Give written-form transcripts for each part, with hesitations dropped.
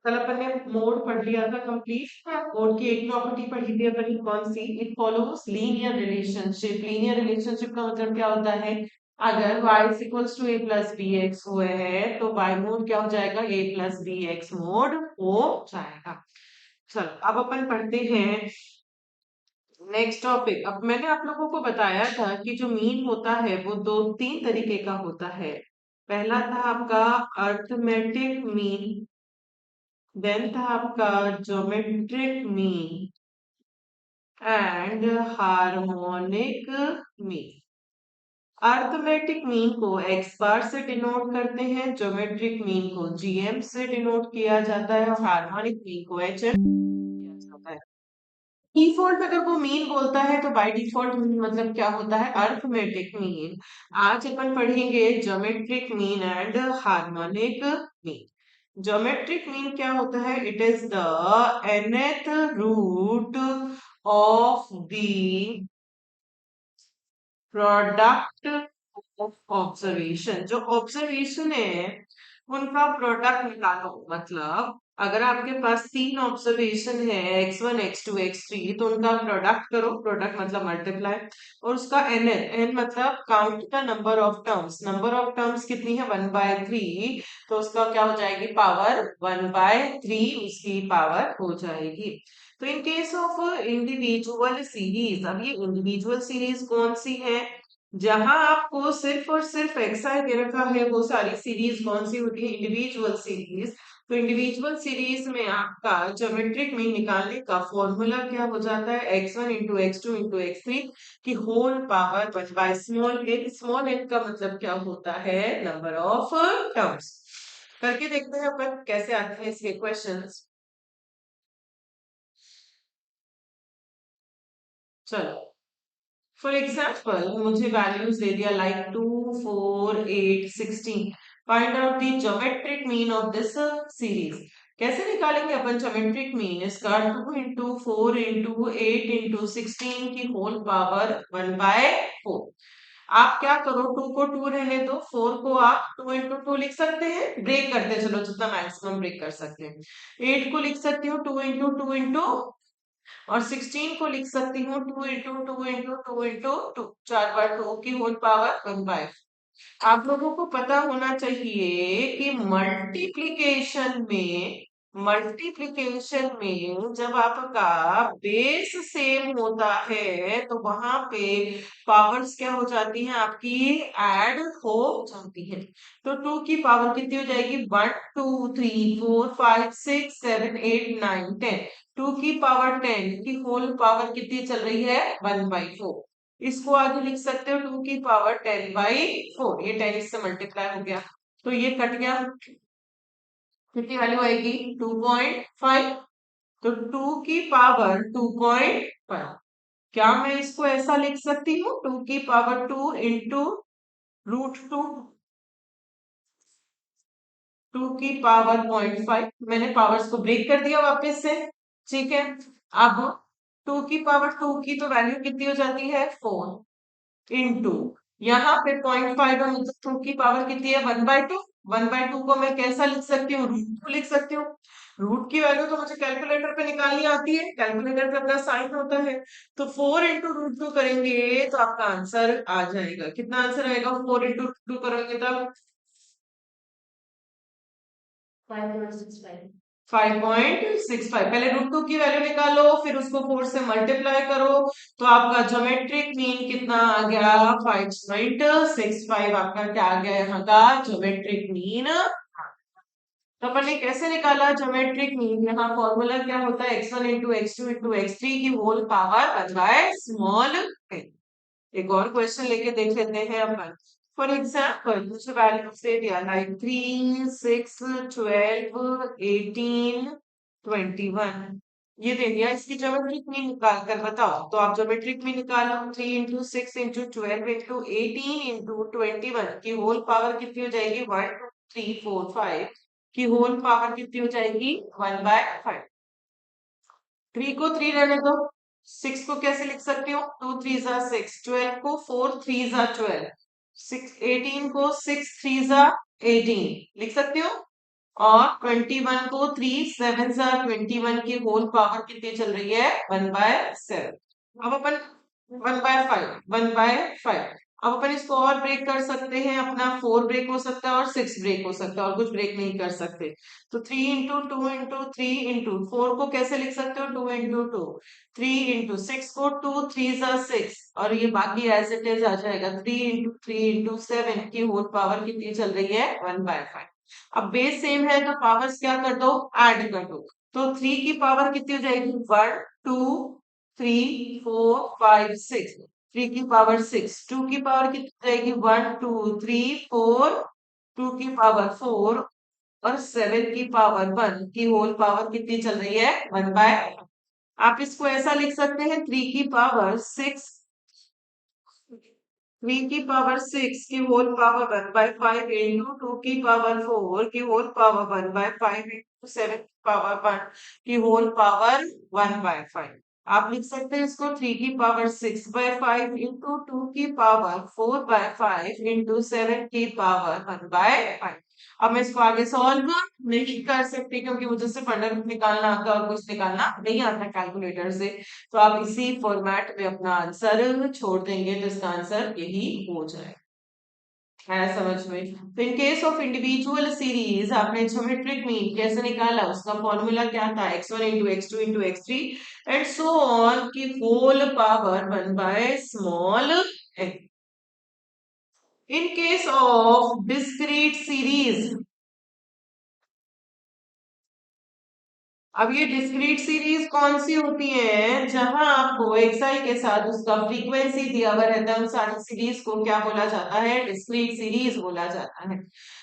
कल अपन ने मोड पढ़ लिया था कंप्लीट। मोड की एक प्रॉपर्टी पढ़ी थी अपन ने, कौन सी? It follows linear relationship. Linear relationship का मतलब क्या होता है? अगर y is equals to a plus b x हुए हैं तो y मोड क्या हो जाएगा? A plus b x mode हो जाएगा। चलो अब अपन पढ़ते हैं नेक्स्ट टॉपिक। अब मैंने आप लोगों को बताया था कि जो मीन होता है वो दो तीन तरीके का होता है। पहला था आपका अर्थमेटिक मीन, देन था आपका geometric mean and harmonic mean. Arithmetic mean को एक्स बार से डिनोट करते हैं, ज्योमेट्रिक मीन को जीएम से डिनोट किया जाता है और हार्मोनिक मीन को एचएम किया जाता है। डिफॉल्ट अगर वो मीन बोलता है तो बाय डिफॉल्ट मतलब क्या होता है? Arithmetic mean. आज अपन पढ़ेंगे geometric mean and harmonic mean. Geometric mean क्या होता है? It is the nth root of the product of observation. जो ऑब्जर्वेशन है उनका प्रोडक्ट निकालो। मतलब अगर आपके पास तीन ऑब्जर्वेशन है x1 x2 x3 तो उनका प्रोडक्ट करो। प्रोडक्ट मतलब मल्टीप्लाई। और उसका एन मतलब count the number of terms. Number of terms कितनी है? 1/3। तो उसका क्या हो जाएगी? पावर 1/3 उसकी पावर हो जाएगी। तो in case of individual series, अब ये इंडिविजुअल सीरीज कौन सी है? जहां आपको सिर्फ और सिर्फ एक्सआई दे रखा है वो सारी सीरीज कौन सी होती है? Individual series. तो इंडिविजुअल सीरीज में आपका ज्योमेट्रिक मीन निकालने का फॉर्मूला क्या हो जाता है? x1 into x2 into x3 की whole power 1 by small n. Small n का मतलब क्या होता है? Number of terms. करके देखते हैं अपन कैसे आते हैं इसके क्वेश्चंस। चलो फॉर एग्जाम्पल मुझे वैल्यूज दे दिया like 2 4 8 16। Find out the geometric mean of this series. कैसे निकालेंगे अपन ज्योमेट्रिक मीन? इसका 2 इंटू 4 इंटू 8 इंटू 16 की होल पावर 1/4। आप क्या करो, 2 को 2 रहने दो, 4 को आप 2 इंटू 2 लिख सकते हैं। ब्रेक करते चलो जितना मैक्सिमम ब्रेक कर सकते हैं। 8 को लिख सकती हूँ 2 इंटू 2 इंटू, और 16 को लिख सकती हूँ 2 इंटू 2 इंटू 2 इंटू 2, 4/2 की होल पावर 1/4। आप लोगों को पता होना चाहिए कि मल्टीप्लिकेशन में जब आपका बेस सेम होता है तो वहां पे पावर्स क्या हो जाती हैं? आपकी ऐड हो जाती है। तो 2 की पावर कितनी हो जाएगी? 1 2 3 4 5 6 7 8 9 10। 2 की पावर 10 की होल पावर कितनी चल रही है? 1/4। इसको आगे लिख सकते हो 2 की पावर 10/4। ये 10 इससे मल्टीप्लाई हो गया तो ये कट गया। कितनी वैल्यू आएगी? 2.5। तो 2 की पावर 2.5। क्या मैं इसको ऐसा लिख सकती हूँ? 2 की पावर 2 इंटू √2। 2 की पावर 0.5। मैंने पावर्स को ब्रेक कर दिया वापस से। ठीक है। अब 2 की पावर 2 की तो वैल्यू कितनी हो जाती है? 4 इंटू, यहाँ पे 0.5 है मतलब 2 की पावर कितनी है? 1/2। 1/2 को मैं कैसा लिख सकती हूँ? √2 लिख सकती हूँ। रूट की वैल्यू तो मुझे कैलकुलेटर पे निकालनी आती है, कैलकुलेटर पे अपना साइन होता है। तो 4 इंटू √2 करेंगे तो आपका आंसर आ जाएगा। कितना आंसर आएगा 4 इंटू √2 करोगे तब? 5.65। पहले √2 की वैल्यू निकालो फिर उसको 4 से मल्टीप्लाई करो तो आपका ज्योमेट्रिक मीन कितना आ गया? 5.65 आपका क्या आ गया यहाँ का ज्योमेट्रिक मीन। तो अपन ने कैसे निकाला ज्योमेट्रिक मीन? यहाँ फॉर्मूला क्या होता है? x1 into x2 into x3 की होल पावर 1/स्मॉल n। एक और क्वेश्चन लेके देख लेते हैं अपन। फॉर एग्जाम्पल मुझे वैल्यूज दे दिया लाइक 3 6 12 18 21। ये दे दिया, इसकी ज्योमेट्रिक मीन निकाल कर बताओ। तो आप ज्योमेट्रिक मीन निकालो। 3 इंटू 6 इंटू 12 इंटू 18 इंटू 21 की होल पावर कितनी हो जाएगी? 1 2 3 4 5 की होल पावर कितनी हो जाएगी? 1/5। 3 को 3 रहने दो। 6 को कैसे लिख सकती हूँ? 2 3 जा 6। 12 को 4 3 जा 12। 6 18 को 6 3 जा 18 लिख सकती हूँ। और 21 को 3 7 सा 21 की होल पावर कितनी चल रही है 1/7। अब अपन 1/5 1/5। अब अपन इसको और ब्रेक कर सकते हैं, अपना 4 ब्रेक हो सकता है और 6 ब्रेक हो सकता है और कुछ ब्रेक नहीं कर सकते। तो 3 इंटू 2 इंटू 3 इंटू 4 को कैसे लिख सकते हो 2 इंटू 2, 3 इंटू 6 को 2 3 सा 6 और ये बाकी एज इट इज आ जाएगा 3 इंटू 3 इंटू 7 की होल पावर कितनी चल रही है 1/5। अब बेस सेम है तो पावर्स क्या कर दो ऐड कर दो। तो 3 की पावर कितनी हो जाएगी 1 2 3 4 5 6। 3 की पावर 6, 2 की पावर कितनी हो जाएगी 1 2 3 4, 2 की पावर 4 और 7 की पावर 1 की होल पावर कितनी चल रही है 1/। आप इसको ऐसा लिख सकते हैं 3 की पावर 6, 3 की पावर 6 की होल पावर 1/5 इंटू 2 की पावर 4 की होल पावर 1/5 इंटू 7 की पावर 1 की होल पावर 1/5। आप लिख सकते हैं इसको 3 की पावर 6/5 इंटू 2 की पावर 4/5 इंटू 7 की पावर 1/5। अब मैं इसको आगे सॉल्व नहीं कर सकती क्योंकि मुझे सिर्फ अंडर रूट निकालना आता है और कुछ निकालना नहीं आता कैलकुलेटर से। तो आप इसी फॉर्मेट में अपना आंसर छोड़ देंगे तो इसका आंसर यही हो जाए। है समझ में। तो in case of individual series आपने ज्योमेट्रिक मीन कैसे निकाला, उसका फॉर्मूला क्या था x1 into x2 into x3 and so on की whole power 1/n। In case of discrete series, अब ये डिस्क्रीट सीरीज कौन सी होती है जहां आपको xi के साथ उसका फ्रीक्वेंसी दिया हुआ रहता है, उन सारी सीरीज को क्या बोला जाता है डिस्क्रीट सीरीज बोला जाता है।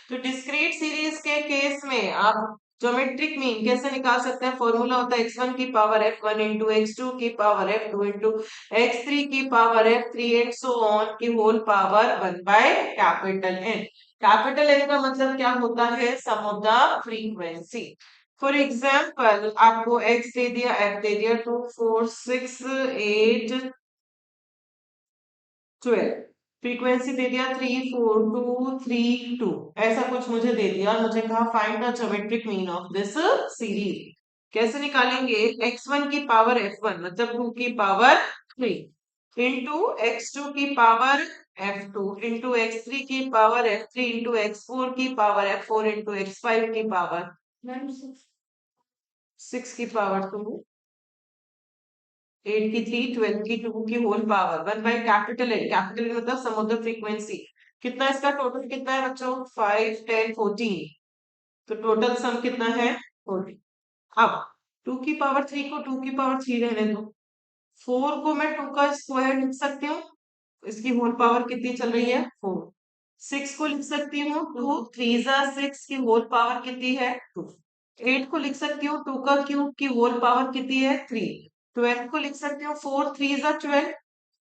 तो डिस्क्रीट सीरीज के केस में आप ज्योमेट्रिक मीन कैसे निकाल सकते हैं, फॉर्मूला होता है x1 की पावर f1 इंटू x2 की पावर f2 इंटू x3 की power f3 and so on की whole power 1/N। Capital N का मतलब क्या होता है sum of the frequency. For example आपको x दे दिया f दे दिया 2 4 6 8 12, फ्रीक्वेंसी दे दिया 3 4 2 3 2, ऐसा कुछ मुझे दे दिया और मुझे कहा find the geometric mean of this series. कैसे निकालेंगे x1 की पावर f1 मतलब 2 की पावर 3 इंटू x2 की पावर f2 इंटू x3 की पावर f3 इंटू x4 की पावर f4 इंटू x5 की पावर 6 की पावर 2, 8 की 3 12 की 2 की होल पावर 1/कैपिटल एन। कैपिटल एन मतलब सम ऑफ द फ्रीक्वेंसी। कितना इसका टोटल कितना है बच्चों 5 10 14। तो टोटल सम कितना है 14। अब 2 की पावर 3 को 2 की पावर 3 रहने दो, 4 को मैं 2 का स्क्वायर लिख सकती हूँ, इसकी होल पावर कितनी चल रही है 4। 6 को लिख सकती हूँ 2 3 जा 6 की होल पावर कितनी है 2। 8 को लिख सकती हूँ 2 का क्यूब की होल पावर कितनी है 3। 12 को लिख सकती हूँ 4 3 जा 12,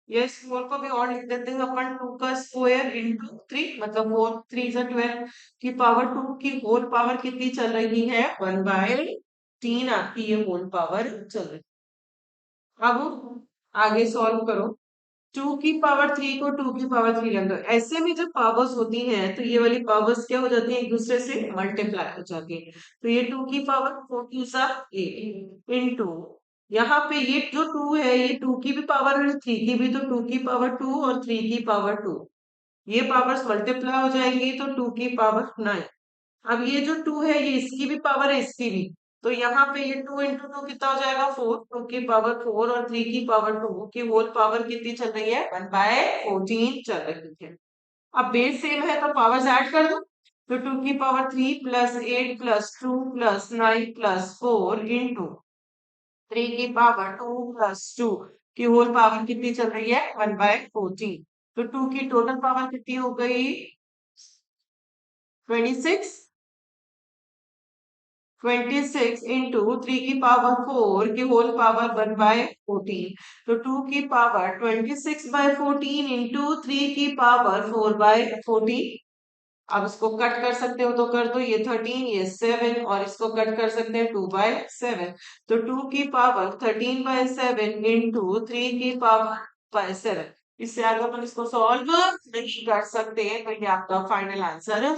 ये इस 4 को भी और लिख देते हैं अपन 2 का स्क्वायर इंटू 3 मतलब 4 3 जा 12 की पावर 2 की होल पावर कितनी चल रही है 1/3 आपकी ये होल पावर चल रही है। अब आगे सॉल्व करो। 2 की पावर 3 को 2 की पावर 3 रख दो। ऐसे में जब पावर्स होती हैं तो ये वाली पावर्स क्या हो जाती है एक दूसरे से मल्टीप्लाई हो जाती है। तो ये 2 की पावर 4 2 सा 8 इंटू यहाँ पे ये जो 2 है ये 2 की भी पावर है 3 की भी, तो 2 की पावर 2 और 3 की पावर 2, ये पावर्स मल्टीप्लाई हो जाएंगी तो 2 की पावर 9। अब ये जो 2 है ये इसकी भी पावर है इसकी भी, तो यहाँ पे ये 2 इंटू 2 कितना हो जाएगा 4, 2 की पावर 4 और 3 की पावर 2 की होल पावर कितनी चल रही है 1/14 चल रही है। अब बेस सेम है तो पावर्स ऐड कर दो। तो 2 की power 3 plus 8 plus 2 plus 9 plus 4 into 3 की पावर 2 प्लस 2 की होल पावर कितनी चल रही है 1/14। तो 2 की टोटल पावर कितनी हो गई 26, 26 इंटू 3 की पावर 4 की होल पावर 1/14। तो 2 की पावर 26/14 इंटू 3 की पावर 4/14। अब इसको कट कर सकते हो तो कर दो, ये 13 ये 7 और इसको कट कर सकते हैं 2/7। तो 2 की पावर 13/7 इंटू 3 की पावर बाय 7। इससे आगे अपन इसको सॉल्व नहीं कर सकते, तो ये आपका फाइनल आंसर है।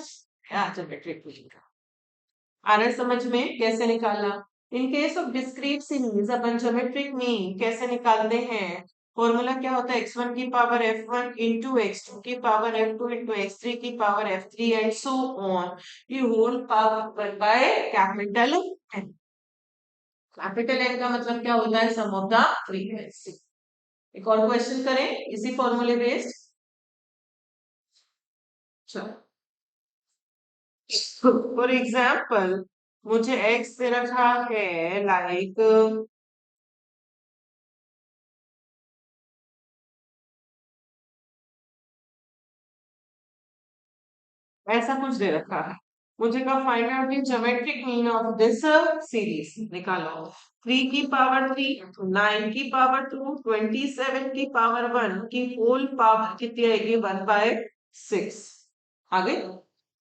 आ रहा है समझ में कैसे निकालना? इन case of discrete series upon geometric mean कैसे निकालते हैं? फॉर्मूला क्या होता है? x1 की पावर f1 इंटू x2 की पावर f2 इंटू x3 की power f3 and so on, ये whole power one by capital N. Capital N का मतलब क्या होता है? Sum of the frequency. एक और क्वेश्चन करें इसी फॉर्मूले बेस्ड। फॉर एग्जाम्पल मुझे x दे रखा है लाइक ऐसा कुछ दे रखा है, मुझे कहा find out the geometric mean of this series. निकालो 3 की पावर 3, 9 की पावर 2, 27 की पावर 1 की होल पावर कितनी आएगी? 1/6 आ गई।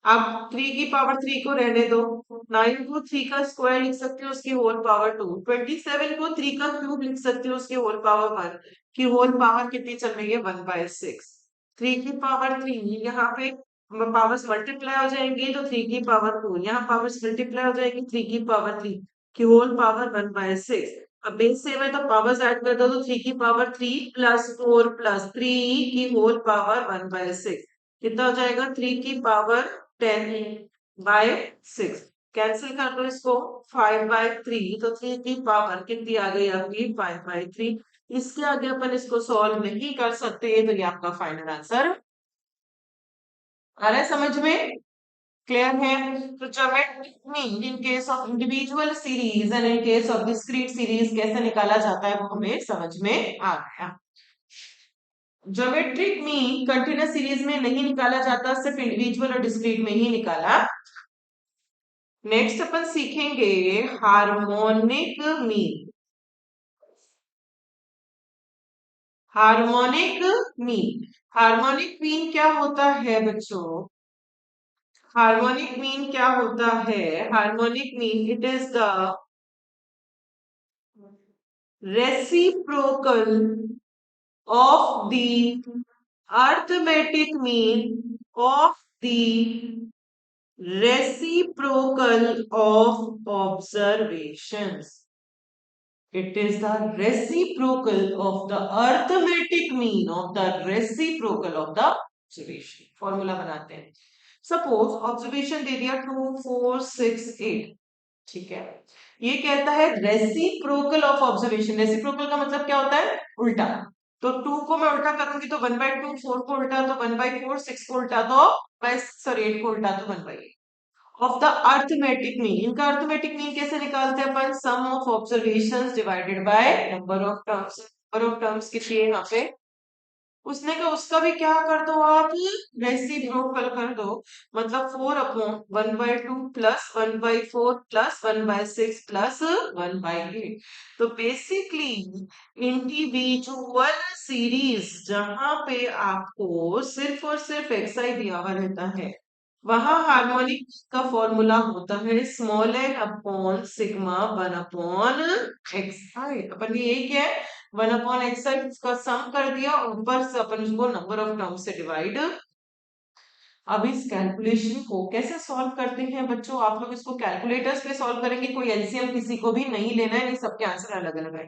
अब 3 की पावर 3 को रहने दो, 9 को 3 का स्क्वायर लिख सकते हो उसकी होल पावर 2, 27 को 3 का क्यूब लिख सकते हो उसकी होल पावर 1 की होल पावर कितनी चल रही है? 1/6। 3 की पावर 3 यहाँ पे पावर्स मल्टीप्लाई हो जाएंगी तो 3 की पावर 4, यहाँ पावर्स मल्टीप्लाई हो जाएगी 3 की पावर 3 की होल पावर 1/6। अब बेस सेम है तो पावर्स ऐड कर दो तो 3 की पावर 3 प्लस 4 प्लस 3 की होल पावर 1/6 कितना हो जाएगा? 3 की पावर 10/6। कैंसिल कर दो इसको, 5/3 तो 3 की पावर कितनी आ गई आपकी? 5/3। इसके आगे अपन इसको सॉल्व नहीं कर सकते तो ये आपका फाइनल आंसर आ रहा है समझ में? क्लियर है? तो geometric mean in case of individual series and in case of discrete series कैसे निकाला जाता है वो हमें समझ में आ गया। ज्योमेट्रिक मीन कंटिन्यूअस सीरीज में नहीं निकाला जाता, सिर्फ इंडिविजुअल और डिस्क्रीट में ही निकाला। नेक्स्ट अपन सीखेंगे harmonic mean. Harmonic mean, harmonic mean क्या होता है बच्चों? हार्मोनिक मीन क्या होता है? Harmonic mean it is the reciprocal of the arithmetic mean of the reciprocal of observations. It is the reciprocal of the arithmetic mean of the reciprocal of the observation. Formula बनाते हैं। Suppose observation दे दिया 2 4 6 8, ठीक है। ये कहता है reciprocal of observation. Reciprocal का मतलब क्या होता है? उल्टा। तो 2 को मैं उल्टा करूंगी तो 1/2, 4 को उल्टा तो 1/4, 6 को उल्टा तो बाय सॉरी 8 को उल्टा तो 1/8 ऑफ द अर्थमेटिक मीन। इनका अर्थमेटिक मीन कैसे निकालते हैं अपन? Sum of observations divided by number of terms. Number of terms कितनी है यहाँ पे? उसने कहा उसका भी क्या कर दो आप? रेसिप्रोकल कर दो। मतलब 4/1/2 प्लस 1/4 प्लस 1/6 प्लस 1/8। तो बेसिकली इंडिविजुअल सीरीज जहां पे आपको सिर्फ और सिर्फ एक्सआई दिया हुआ रहता है वहां हार्मोनिक का फॉर्मूला होता है small N upon sigma 1/, X I. अपन ने यही किया है, 1/x आई इसका सम कर दिया और ऊपर से अपन उसको नंबर ऑफ टर्म से डिवाइड। अब इस कैलकुलेशन को कैसे सॉल्व करते हैं बच्चों? आप लोग इसको कैलकुलेटर्स पे सॉल्व करेंगे, कोई एलसीएम किसी को भी नहीं लेना है, नहीं सबके आंसर अलग अलग है।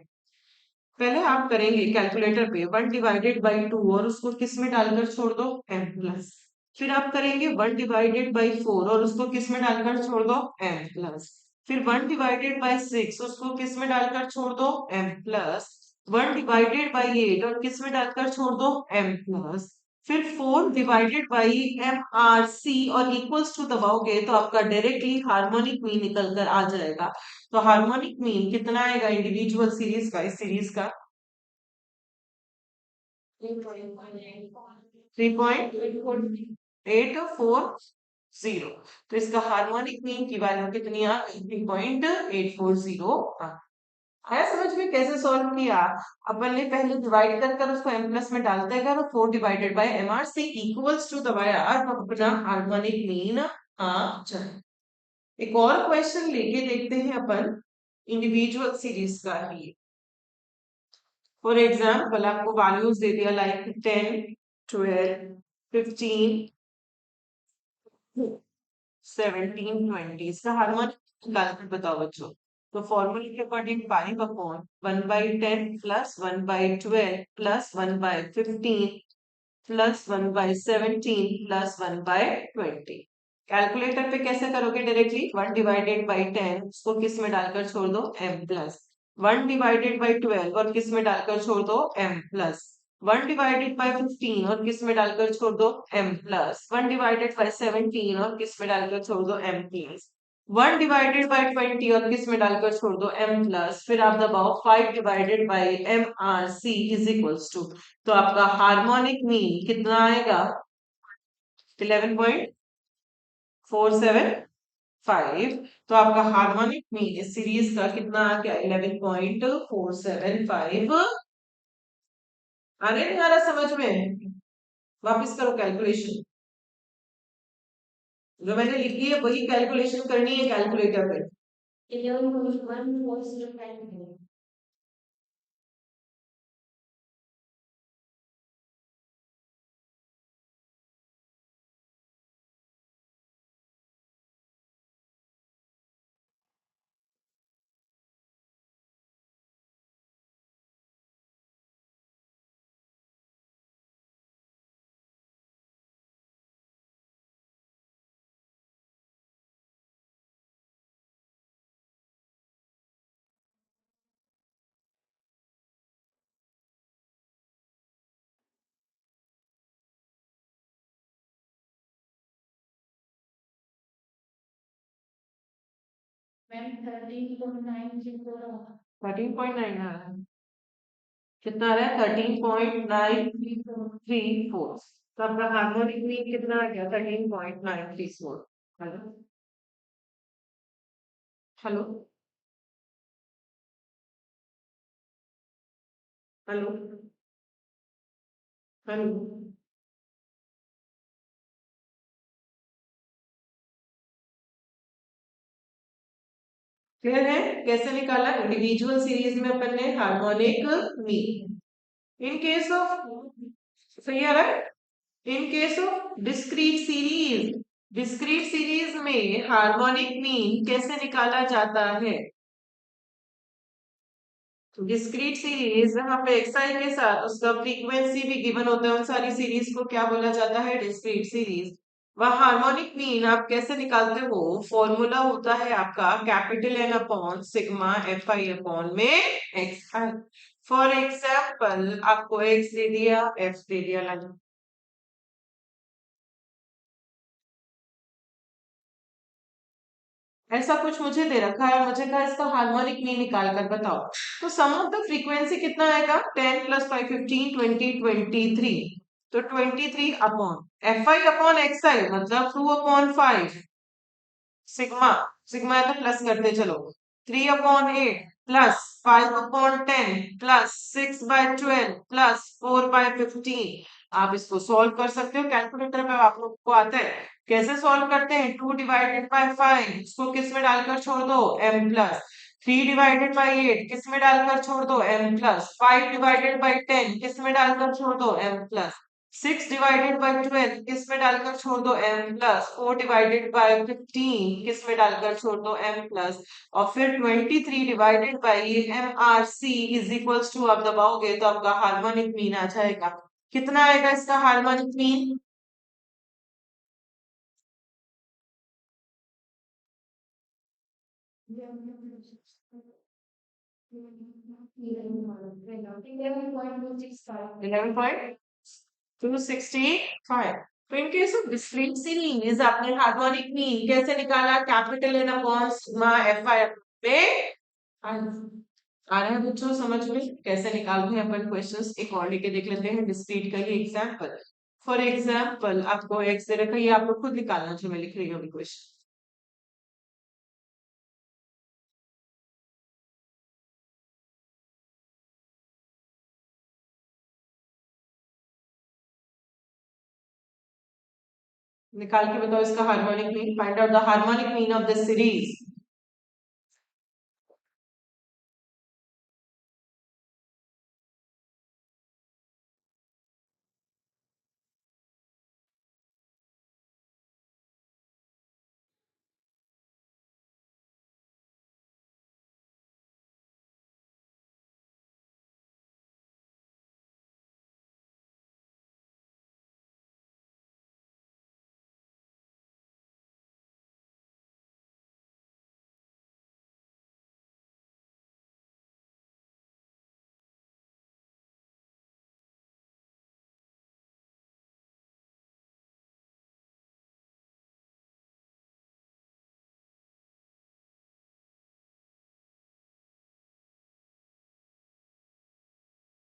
पहले आप करेंगे कैलकुलेटर पे 1/2 और उसको किस में डालकर छोड़ दो? m plus. फिर आप करेंगे 1/4 और उसको किस में डालकर छोड़ दो? m plus. फिर 1/6 उसको किस में डालकर छोड़ दो? m plus. 1/8 और किस में डालकर छोड़ दो? m plus. फिर 4/mRC और इक्वल्स टू दबाओगे तो आपका डायरेक्टली हार्मोनिक मीन निकल कर आ जाएगा। तो हार्मोनिक मीन कितना आएगा इंडिविजुअल सीरीज का? इस सीरीज का 3.840। तो इसका हार्मोनिक मीन की वैल्यू कितनी आ गई? 3.840 आया समझ में कैसे सॉल्व किया? अपन ने पहले डिवाइड कर कर उसको m प्लस में डाल देगा तो 4/mRC इक्वल्स टू दबाया अब अपना हार्मोनिक मीन आ जाए। एक और क्वेश्चन लेके देखते हैं अपन इंडिविजुअल सीरीज का ही। फॉर एग्जाम्पल आपको वैल्यूज दे दिया लाइक 10 12 15 17 20। इसका हार्मोनिक निकाल बताओ बच्चों। तो फॉर्मूले के according 5/1/10 plus 1/12 plus 1/15 plus 1/17 plus 1/20। Calculator पे कैसे करोगे डायरेक्टली? 1/10 उसको किस में डालकर छोड़ दो? m प्लस 1/12 और किस में डालकर छोड़ दो? m प्लस 1/15 और किस में डालकर छोड़ दो? m प्लस 1/17 और किस में डालकर छोड़ दो? m प्लस 1/20 और किस में डालकर छोड़ दो? m प्लस फिर आप दबाओ 5/mRC इज इक्वल्स टू, तो आपका हार्मोनिक मीन कितना आएगा? 11.475। तो आपका हार्मोनिक मीन इस सीरीज का कितना आ गया? 11.475। आ रहा नहीं आ रहा समझ में? वापस करो कैलकुलेशन, जो मैंने लिखी है वही कैलकुलेशन करनी है कैलकुलेटर पे। 11.1475। मैम 13.9 आ रहा है। कितना आ रहा है? 13.934। तो आपका हार्मोनिक मीन कितना आ गया? 13.934। Hello hello hello hello. Clear है कैसे निकाला? इंडिविजुअल सीरीज में अपन ने harmonic mean. In case of, सही आ रहा है? इन केस ऑफ डिस्क्रीट सीरीज में हार्मोनिक मीन कैसे निकाला जाता है? डिस्क्रीट सीरीज यहाँ पे एक्साई के साथ उसका फ्रीक्वेंसी भी गिवन होता है, उन सारी सीरीज को क्या बोला जाता है? Discrete series. वह हार्मोनिक मीन आप कैसे निकालते हो? फॉर्मूला होता है आपका capital N upon sigma f आई अपॉन में एक्स आई। फॉर एग्जाम्पल आपको एक्स दे दिया, एफ दे दिया, लगा। ऐसा कुछ मुझे दे रखा है, मुझे कहा इसका हार्मोनिक मीन निकाल कर बताओ। तो सम ऑफ द फ्रीक्वेंसी कितना आएगा? 10 प्लस 5 15 20 23। तो 23 upon F I upon X I मतलब 2/5 सिग्मा। सिग्मा है तो प्लस करते चलो। 3/8 प्लस 5/10 प्लस 6/12 प्लस 4/15। आप इसको सॉल्व कर सकते हो कैलकुलेटर में, आप लोग को आता है। कैसे सॉल्व करते हैं? 2/5 इसको किस में डालकर छोड़ दो? m प्लस 3/8 किस में डालकर छोड़ दो? m प्लस 5/10 किस में डालकर छोड़ दो? m प्लस 6/12 किस में डालकर छोड़ दो? m प्लस 4/15 किस में डालकर छोड़ दो? m प्लस और फिर 23/m/c इज इक्वल्स टू, आप दबाओगे तो आपका हार्मोनिक मीन आ जाएगा। कितना आएगा इसका हार्मोनिक मीन? Eleven point 265। तो in case of discrete series आपने हार्मोनिक मीन कैसे निकाला? Capital N upon sigma f i में। आ रहा है बच्चों समझ में कैसे निकालते हैं अपन क्वेश्चंस? एक और लेके देख लेते हैं डिस्क्रीट का ही एग्जांपल। फॉर एग्जांपल आपको एक्स दे रखा है, ये आप लोग खुद निकालना जो मैं लिख रही हूँ अभी क्वेश्चन। निकाल के बताओ इसका harmonic mean. Find out the harmonic mean of this series.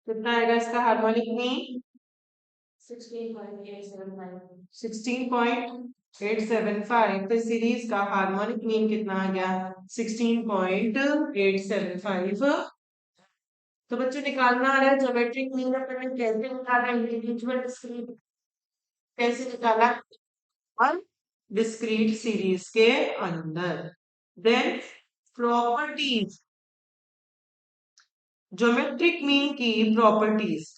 कितना आएगा इसका हार्मोनिक मीन? 16.875। तो सीरीज का हार्मोनिक मीन कितना आ गया? 16.875। तो बच्चों निकालना आ रहा है ज्योमेट्रिक मीन अपन ने कैसे निकाला, इंडिविजुअल डिस्क्रीट कैसे निकाला, और डिस्क्रीट सीरीज के अंदर। देन प्रॉपर्टीज, ज्योमेट्रिक मीन की प्रॉपर्टीज।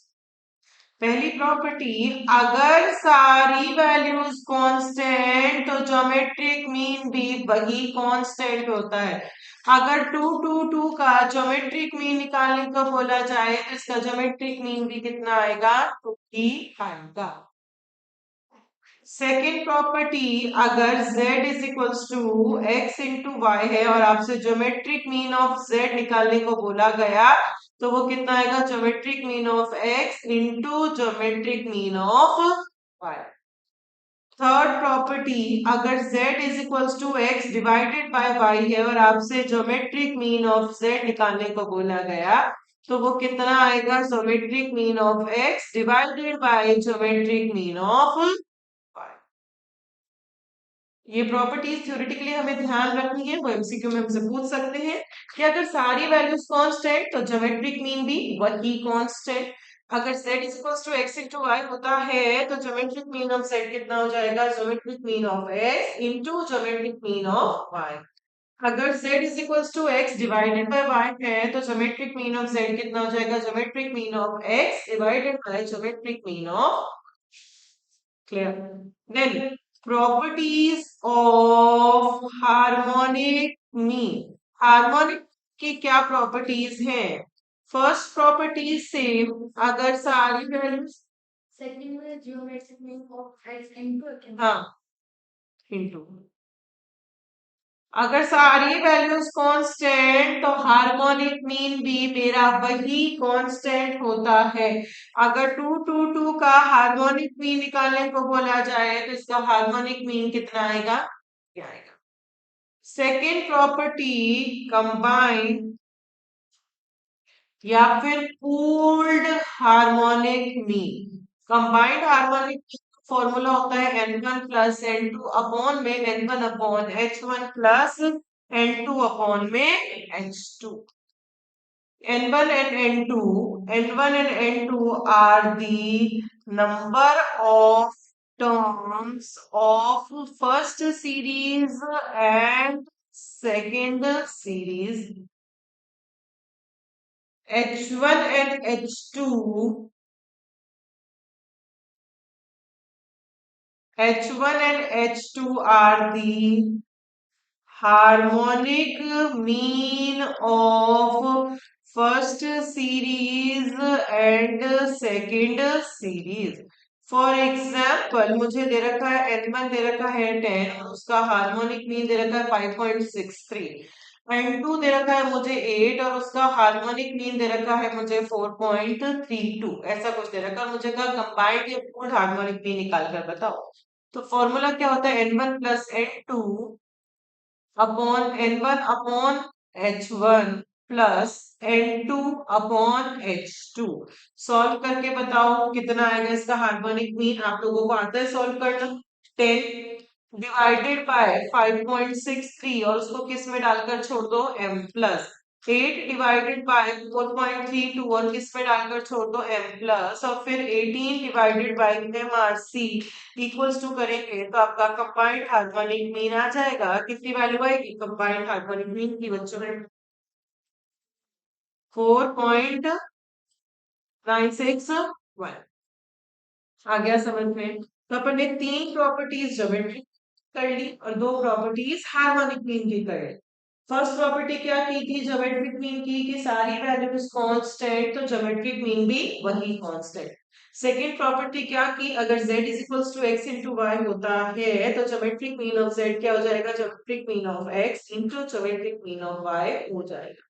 पहली प्रॉपर्टी, अगर सारी वैल्यूज कांस्टेंट तो ज्योमेट्रिक मीन भी वही कांस्टेंट होता है। अगर 2 2 2 का ज्योमेट्रिक मीन निकालने को बोला जाए तो इसका ज्योमेट्रिक मीन भी कितना आएगा? 2 ही आएगा। सेकेंड प्रॉपर्टी, अगर z is equals to x into y है और आपसे ज्योमेट्रिक मीन ऑफ z निकालने को बोला गया तो वो कितना आएगा? Geometric mean of x into geometric mean of y। Third property, अगर z is equals to x divided by y है और आपसे ज्योमेट्रिक मीन ऑफ z निकालने को बोला गया तो वो कितना आएगा? Geometric mean of x divided bye geometric mean of y। ये प्रॉपर्टीज थ्योरेटिकली हमें ध्यान रखनी है, वो एमसीक्यू में हमसे पूछ सकते हैं कि अगर सारी वैल्यूज कांस्टेंट तो ज्योमेट्रिक मीन भी वही कांस्टेंट। अगर z is equals to x into y होता है तो ज्योमेट्रिक मीन ऑफ z कितना हो जाएगा? Geometric mean of x into geometric mean of y। अगर z is equals to x divided by y है तो ज्योमेट्रिक मीन ऑफ z कितना हो जाएगा? Geometric mean of x divided bye geometric mean of. Clear? Then properties of harmonic mean. Harmonic की क्या properties हैं? First property से अगर सारी वैल्यूज, सेकंड में geometric mean of x into, हाँ, इनटू, अगर सारी वैल्यूज कांस्टेंट तो हार्मोनिक मीन भी मेरा वही कांस्टेंट होता है। अगर 2 2 2 का हार्मोनिक मीन निकालने को बोला जाए तो इसका हार्मोनिक मीन कितना आएगा? क्या आएगा? सेकेंड प्रॉपर्टी, कंबाइंड या फिर pooled harmonic mean. Combined harmonic formula होता है n1 प्लस n2 अपॉन में n1 upon h1 plus n2 upon में h2। n1 and n2, n1 and n2 are the number of terms of first series and second series। h1 and h2, h1 and h2 are the harmonic mean of first series and second series। For example मुझे दे रखा है n1 दे रखा है 10 और उसका harmonic mean they रखा है 5.63। n2 दे रखा है मुझे 8 और उसका हार्मोनिक मीन दे रखा है मुझे 4.32। ऐसा कुछ दे रखा है, मुझे कहा कंबाइंड या पूल्ड हार्मोनिक मीन निकाल कर बताओ। तो फॉर्मूला क्या होता है? n1 plus n2 upon n1 upon h1 plus n2 upon h2। Solve करके बताओ कितना आएगा इसका हार्मोनिक मीन। आप लोगों को आता है सॉल्व करना। 10 डिवाइडेड बाय 5.63 और उसको किस में डालकर छोड़ दो? m plus. 8 डिवाइडेड बाय 4.32 और किस में डालकर छोड़ दो? m plus. और फिर 18 divided by mrc equals to करेंगे तो आपका कंबाइंड हार्मोनिक मीन आ जाएगा। कितनी वैल्यू आएगी कंबाइंड हार्मोनिक मीन की बच्चों में? 4.961। आ गया समझ में? तो अपन ने 3 प्रॉपर्टीज ज्योमेट्रिक कर ली और 2 प्रॉपर्टीज हार्मोनिक मीन की कर ली। फर्स्ट प्रॉपर्टी क्या की थी ज्योमेट्रिक मीन की? कि सारी वैल्यूज कांस्टेंट तो ज्योमेट्रिक मीन भी वही कांस्टेंट। सेकेंड प्रॉपर्टी क्या की? अगर z is equals to x into y होता है तो ज्योमेट्रिक मीन ऑफ z क्या हो जाएगा? Geometric mean of x into geometric mean of y हो जाएगा।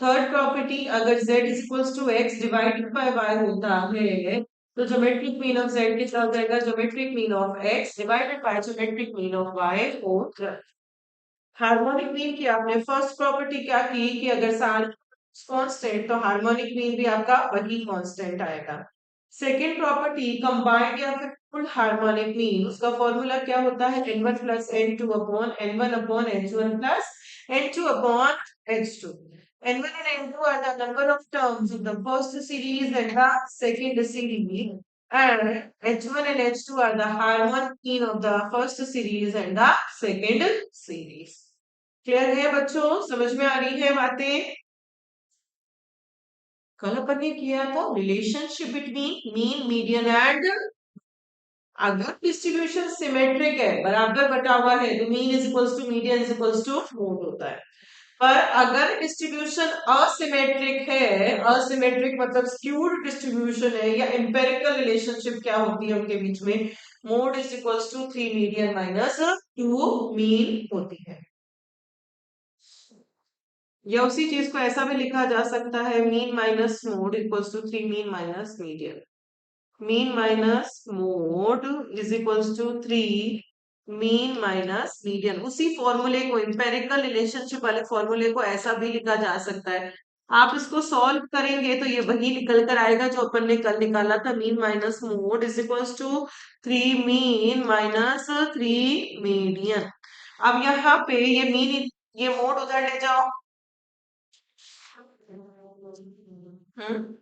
थर्ड प्रॉपर्टी, अगर z is equals to x divided by y होता है तो ज्योमेट्रिक मीन ऑफ z कितना हो जाएगा? Geometric mean of x divided bye geometric mean of y हो जाएगा। हार्मोनिक मीन की आपने फर्स्ट प्रॉपर्टी क्या की? कि अगर सारे कांस्टेंट, तो हार्मोनिक मीन भी आपका वही कांस्टेंट आएगा। सेकेंड प्रॉपर्टी कंबाइंड या फिर फुल हार्मोनिक मीन, उसका फॉर्मूला क्या होता है, n1 plus n2 upon n1 upon h1 plus n2 upon h2। n1 and n2 are the number of terms of the first series and the second series, and h1 and h2 are the harmonic mean of the first series and the second series। Clear है बच्चों, समझ में आ रही है बातें? कल अपन ने किया था relationship between mean median and, अगर डिस्ट्रीब्यूशन सिमेट्रिक है, बराबर बटा हुआ है, तो mean is equals to median is equals to mode होता है। पर अगर डिस्ट्रीब्यूशन असिमेट्रिक है, असिमेट्रिक मतलब स्क्यूड डिस्ट्रीब्यूशन है, या एम्पेरिकल रिलेशनशिप क्या होती है उनके बीच में, mode is equals to 3 median minus 2 mean होती है। या उसी चीज को ऐसा भी लिखा जा सकता है, mean minus mode equals to 3 mean minus median. Mean minus mode is equals to 3 mean minus median. उसी फॉर्मूले को, इंपेरिकल रिलेशनशिप वाले फॉर्मूले को ऐसा भी लिखा जा सकता है। आप इसको सॉल्व करेंगे तो ये वही निकल कर आएगा जो अपन ने कल निकाला था, mean minus mode is equals to 3 mean minus 3 median. अब यहाँ पे ये मीन, ये मोड उधर ले जाओ। हम्म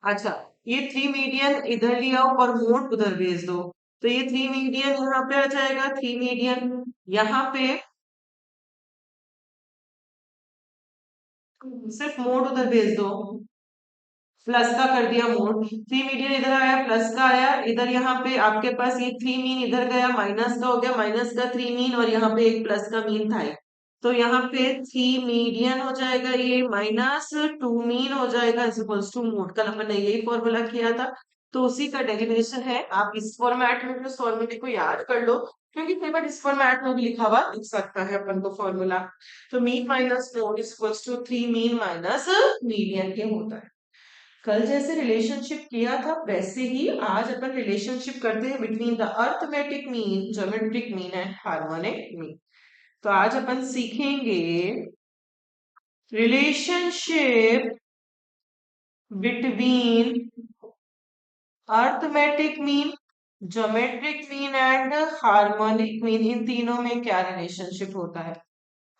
अच्छा, ये 3 मीडियन इधर ले आओ और मोड उधर भेज दो, तो ये 3 मीडियन यहाँ पे आ जाएगा, 3 मीडियन यहाँ पे, सिर्फ मोड उधर भेज दो, प्लस का कर दिया मोड, 3 मीडियन इधर आया, प्लस का आया इधर, यहाँ पे आपके पास ये 3 मीन इधर गया, माइनस का हो गया, माइनस का 3 मीन, और यहाँ पे एक प्लस का मीन था, तो यहाँ पे 3 मीडियन हो जाएगा, ये माइनस 2 मीन हो जाएगा इज इक्वल्स टू मोड। कल हमने यही फॉर्मूला किया था, तो उसी का डेरिवेशन है। आप इस फॉर्मेट में भी उस फॉर्मूले को याद कर लो, क्योंकि कई बार इस फॉर्मेट में भी लिखा हुआ दिख सकता है अपन को फॉर्मूला। तो mean minus mode is equals to 3 mean minus median के होता है। कल जैसे रिलेशनशिप किया था वैसे ही आज अपन रिलेशनशिप करते हैं between the arithmetic mean, geometric mean and harmonic mean. तो आज अपन सीखेंगे relationship between arithmetic mean, geometric mean and harmonic mean. इन तीनों में क्या रिलेशनशिप होता है?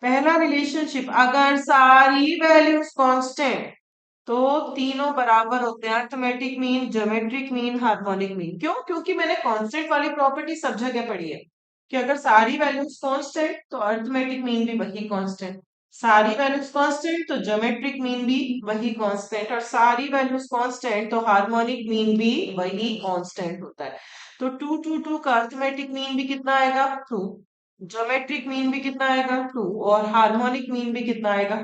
पहला रिलेशनशिप, अगर सारी वैल्यूज कांस्टेंट तो तीनों बराबर होते हैं, arithmetic mean, geometric mean, harmonic mean. क्यों? क्योंकि मैंने कांस्टेंट वाली प्रॉपर्टी सब जगह पढ़ी है कि अगर सारी वैल्यूज कांस्टेंट तो अर्थमेटिक मीन भी वही कांस्टेंट, सारी वैल्यूज कांस्टेंट तो ज्योमेट्रिक मीन भी वही कांस्टेंट, और सारी वैल्यूज कांस्टेंट तो हार्मोनिक मीन भी वही कांस्टेंट होता है। तो 2 2 2 का अर्थमेटिक मीन भी कितना आएगा? 2। ज्योमेट्रिक मीन भी कितना आएगा? 2। और हार्मोनिक मीन भी कितना आएगा?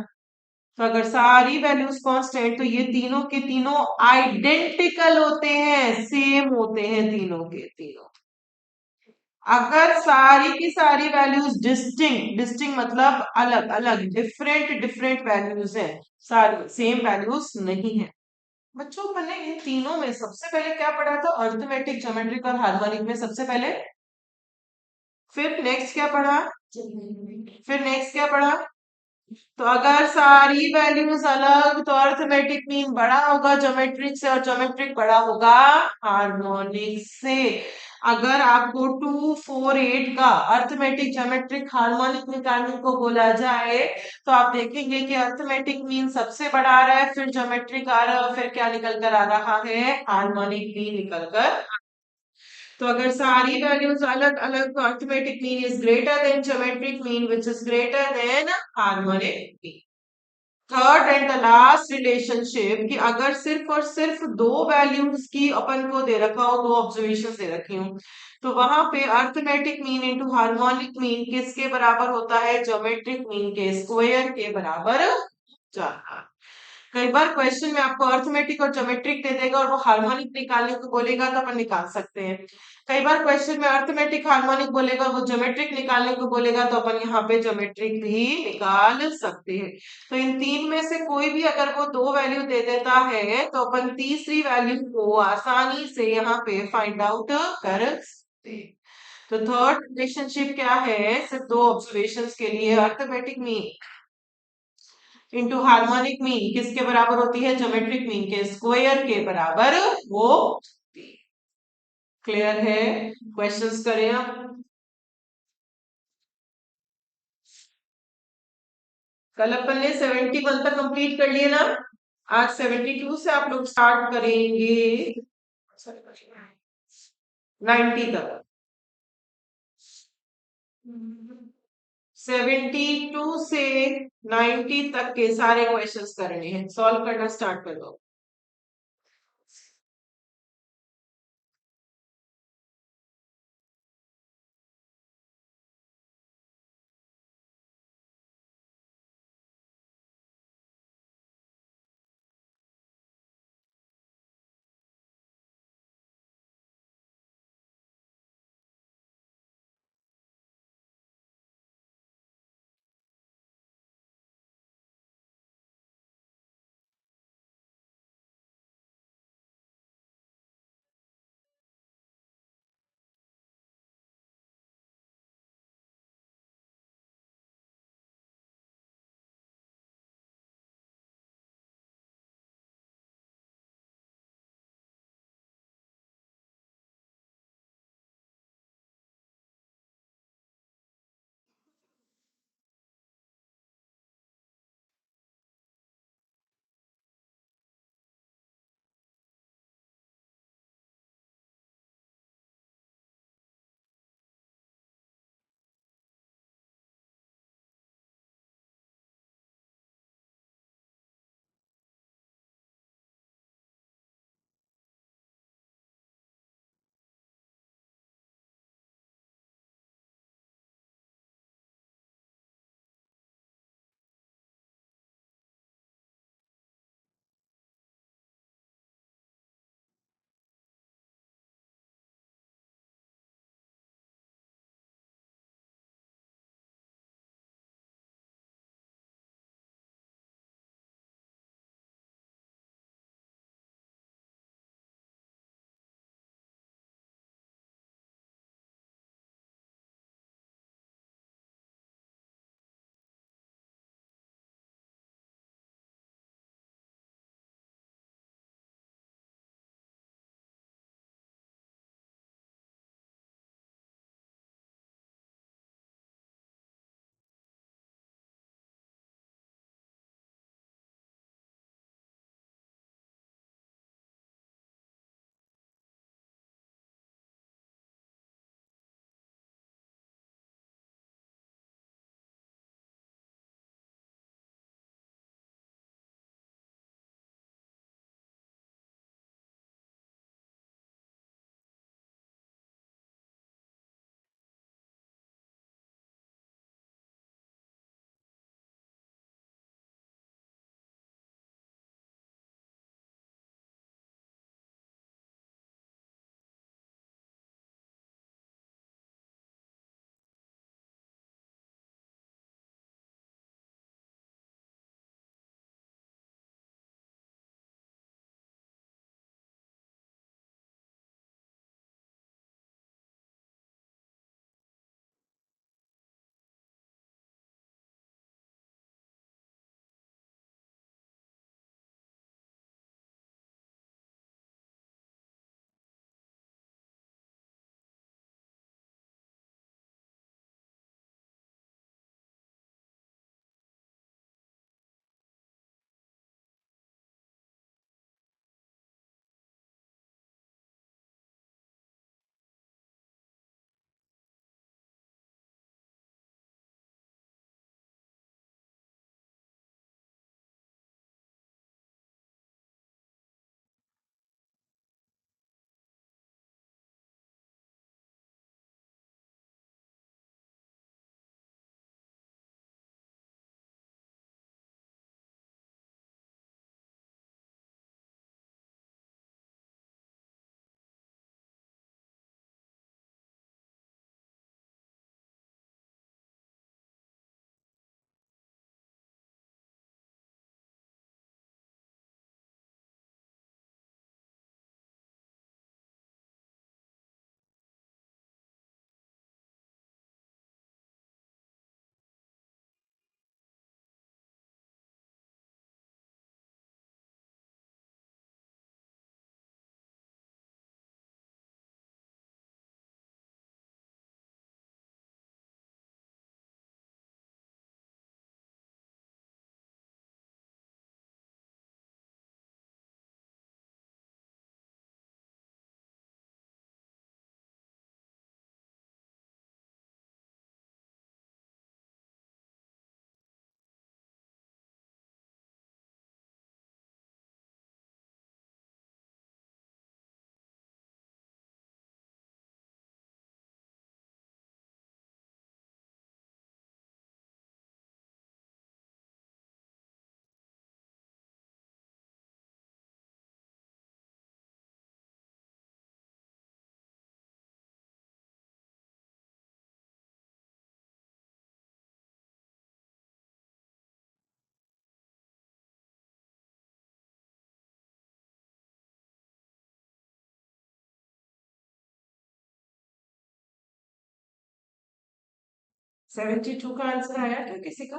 तो अगर सारी वैल्यूज कांस्टेंट तो ये तीनों के तीनों आइडेंटिकल होते हैं, सेम होते हैं तीनों के तीनों। अगर सारी की सारी वैल्यूज डिस्टिंक्ट, डिस्टिंक्ट मतलब अलग अलग, डिफरेंट डिफरेंट वैल्यूज है, सारी सेम वैल्यूज नहीं है। बच्चों मैंने इन तीनों में सबसे पहले क्या पढ़ा था? अर्थमेटिक, ज्योमेट्रिक और हार्मोनिक में सबसे पहले। फिर नेक्स्ट क्या पढ़ा? फिर नेक्स्ट क्या पढ़ा? तो अगर सारी वैल्यूज अलग तो अर्थमेटिक मीन बड़ा होगा ज्योमेट्रिक से, और ज्योमेट्रिक बड़ा होगा हार्मोनिक से। अगर आपको 2 4 8 का अर्थमेटिक, ज्योमेट्रिक, हार्मोनिक निकालने को बोला जाए तो आप देखेंगे कि अर्थमेटिक मीन सबसे बड़ा आ रहा है, फिर ज्योमेट्रिक आ रहा है, और फिर क्या निकल कर आ रहा है? हार्मोनिक मीन निकल कर। तो अगर सारी वैल्यूज अलग अलग तो arithmetic mean is greater than geometric mean which is greater than harmonic mean. Third and the last relationship, कि अगर सिर्फ और सिर्फ दो वैल्यूज की अपन को दे रखा हो, दो ऑब्जर्वेशन दे रखी हूं, तो वहां पे arithmetic mean into harmonic mean किसके बराबर होता है? ज्योमेट्रिक मीन के स्क्वायर के बराबर जाता है। कई बार क्वेश्चन में आपको अर्थमेटिक और ज्योमेट्रिक दे देगा और वो हार्मोनिक निकालने को बोलेगा तो अपन निकाल सकते हैं। कई बार क्वेश्चन में अर्थमेटिक हार्मोनिक बोलेगा और वो ज्योमेट्रिक निकालने को बोलेगा तो अपन यहाँ पे ज्योमेट्रिक भी निकाल सकते हैं। तो इन तीन में से कोई भी अगर वो दो वैल्यू दे देता है तो अपन तीसरी वैल्यू को आसानी से यहाँ पे फाइंड आउट कर सकते हैं। तो थर्ड रिलेशनशिप क्या है, सिर्फ दो ऑब्जर्वेशंस के लिए, arithmetic mean into harmonic mean किसके बराबर होती है, ज्योमेट्रिक मीन के स्क्वायर के बराबर वो। क्लियर है? क्वेश्चंस करें आप। कल अपन ने 71 तक कंप्लीट कर लिए ना, आज 72 से आप लोग स्टार्ट करेंगे 90 तक। 72 से 90 तक के सारे क्वेश्चंस करने हैं, सॉल्व करना स्टार्ट कर दो। 72 का आंसर आया क्या किसी का?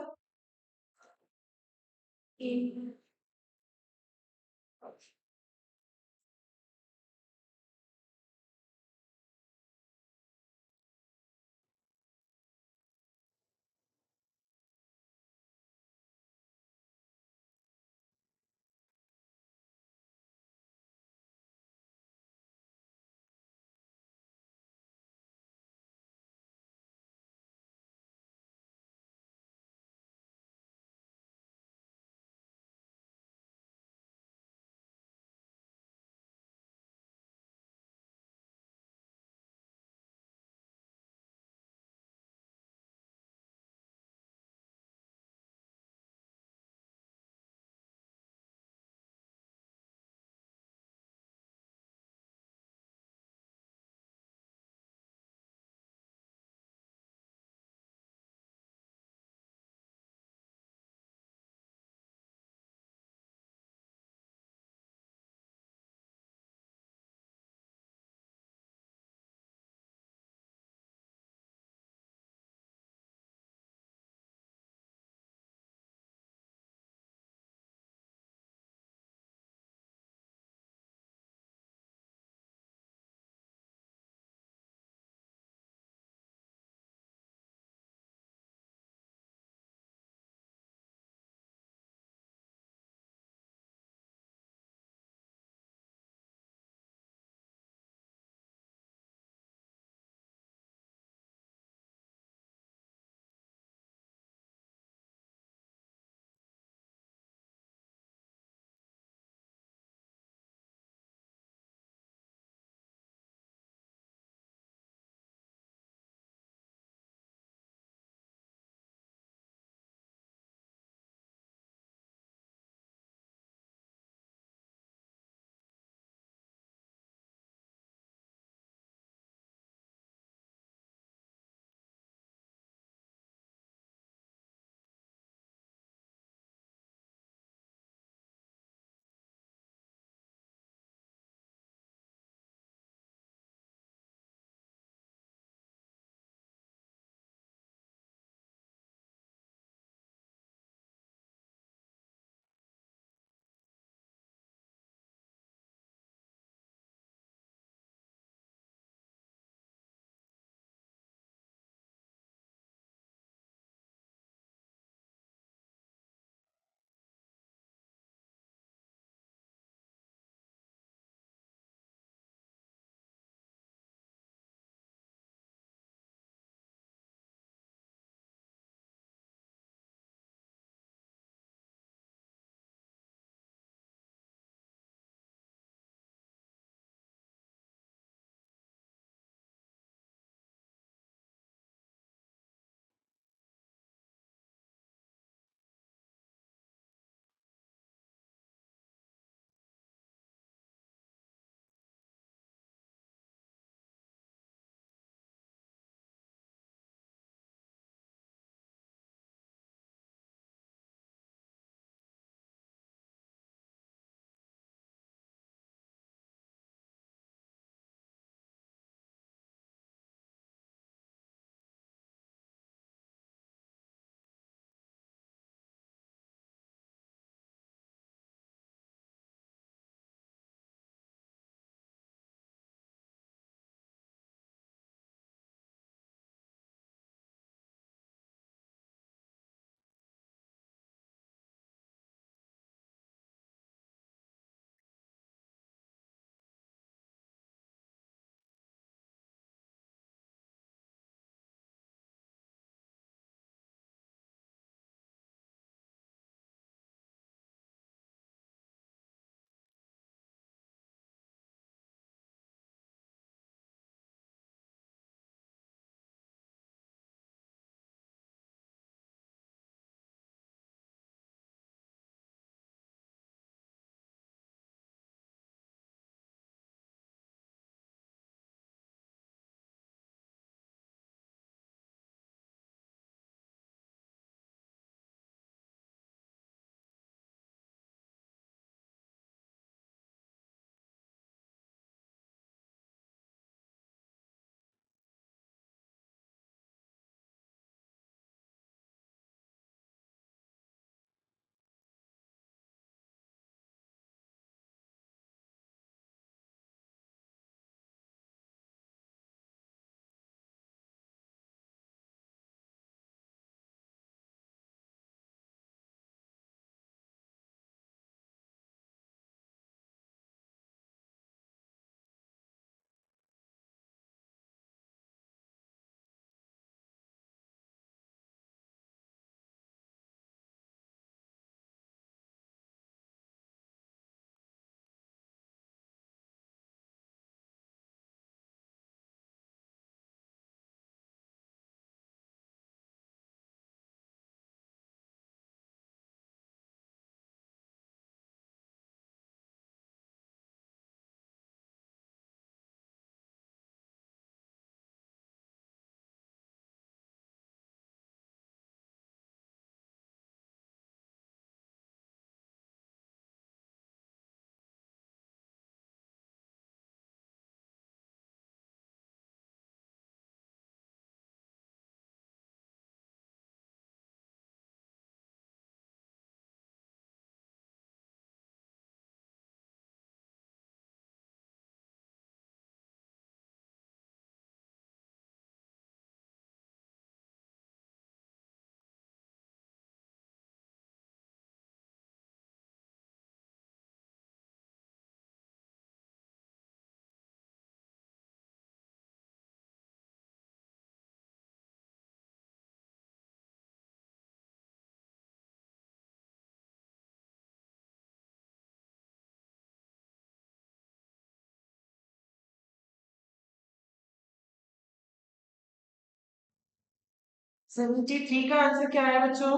73 का आंसर क्या है बच्चों?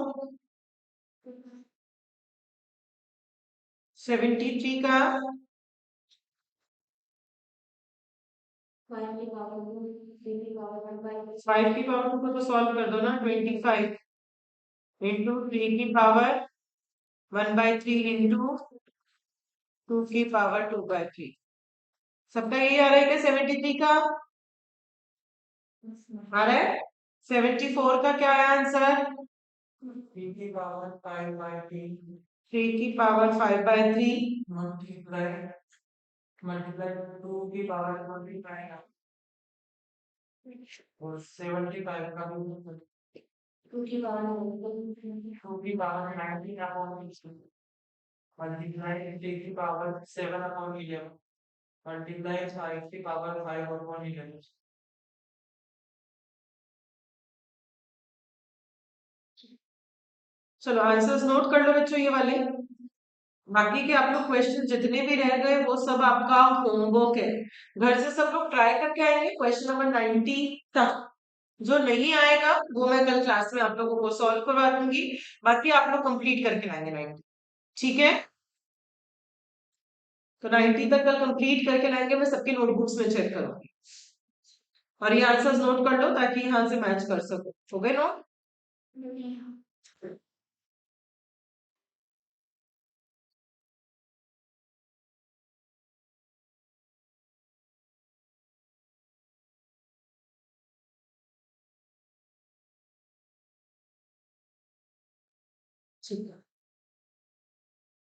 73 का 5 की पावर 2 को तो सॉल्व कर दो ना। 25 इंटू 3 की पावर 1/3 इंटू 2 की पावर 2/3। सबका यही आ रहा है क्या 73 का? आ रहा है। 74 का क्या है आंसर? 3 की पावर 5/3 3 की पावर 5/3 मल्टीप्लाई मल्टीप्लाई 2 की पावर 25 और 75 का 2 की पावर 19 अपॉन मल्टीप्लाई 3 की पावर 7 अपॉन 11 मल्टीप्लाई 5 की पावर 5 अपॉन 11। चलो आंसर्स नोट कर लो बच्चों ये वाले। बाकी के आप लोग क्वेश्चन जितने भी रह गए वो सब आपका होमवर्क है। घर से सब लोग ट्राई करके आएंगे क्वेश्चन नंबर 90 तक। जो नहीं आएगा वो मैं कल क्लास में आप लोगों को सॉल्व करवा दूंगी। बाकी आप लोग कंप्लीट करके लाएंगे 90। ठीक है, तो 90 तक कल कंप्लीट करके लाएंगे। मैं सबकी नोटबुक्स में चेक करूंगी और ये आंसर्स नोट कर लो ताकि यहाँ से मैच कर सको। हो गए नोट? ठीक है।